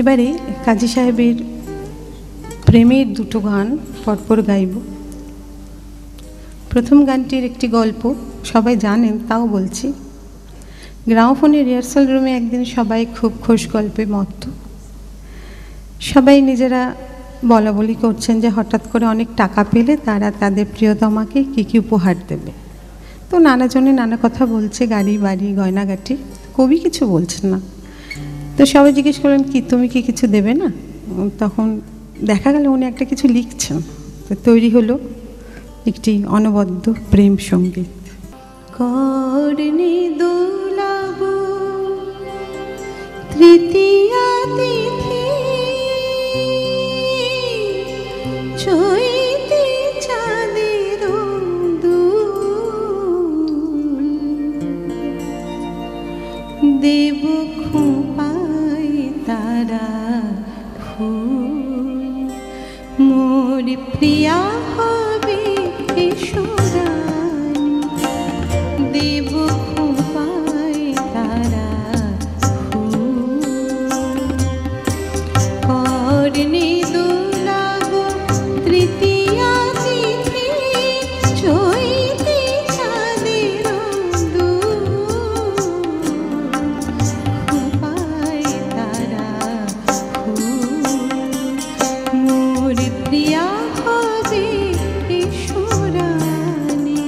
এবারে কাজী সাহেবের প্রেমের দুটো গান পরপর গাইব। প্রথম গানটির একটি গল্প সবাই জানেন, তাও বলছি। গ্রামোফোনের রিহার্সাল রুমে একদিন সবাই খুব খোশ গল্পে মত্ত। সবাই নিজেরা বলা বলি করছেন যে হঠাৎ করে অনেক টাকা পেলে তারা তাদের প্রিয়তমাকে কী কী উপহার দেবে। তো নানাজনে নানা কথা বলছে, গাড়ি বাড়ি গয়নাগাটি। কবি কিছু বলছেন না। তো সবাই জিজ্ঞেস করলেন, কি তুমি কি কিছু দেবে না? তখন দেখা গেল উনি একটা কিছু লিখছেন। তো তৈরি হলো একটি অনবদ্য প্রেম সঙ্গীত। করনি দোলাব তৃতীয়া তিথি, চৈতে চাঁদের দুল, দেব খোঁপাই তারা ফুল, মোর প্রিয়া হবে এসরানি, দেব খোঁপাই তারা ফুল, করনি দোলাব তৃতীয়া তিথি, চৈতে চাঁদের দুল, খোঁপাই তারা ফুল, মোর প্রিয়া হবে এসরানি,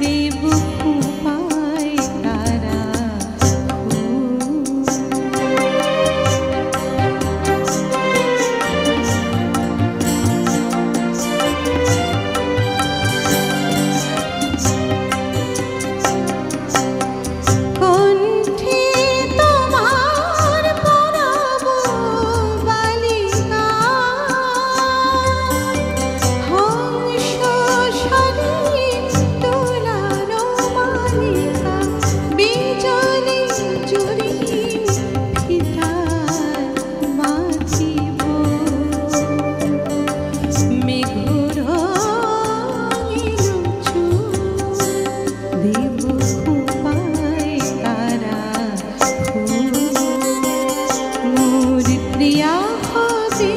দেব খোঁপাই তারা ফুল। কণ্ঠে তোমার পরাব বালিকা, হংস স্বরে তোলার মালিকা, বিজলি জুড়ি ফিতায় বাঁচিব, মেঘর রঙিন চুল, দেব খোঁপাই তারা ফুল, মোর প্রিয়া হবে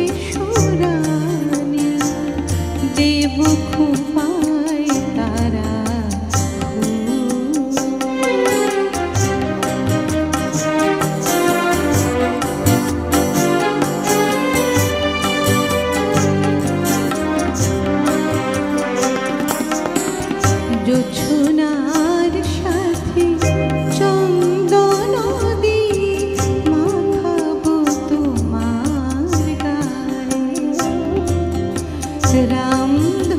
এসরানি, দেব খোঁপাই তারা ফুল। জোছনার সাথে চন্দন দিয়ে মাখাবো তোমার গায়ে, রামধনু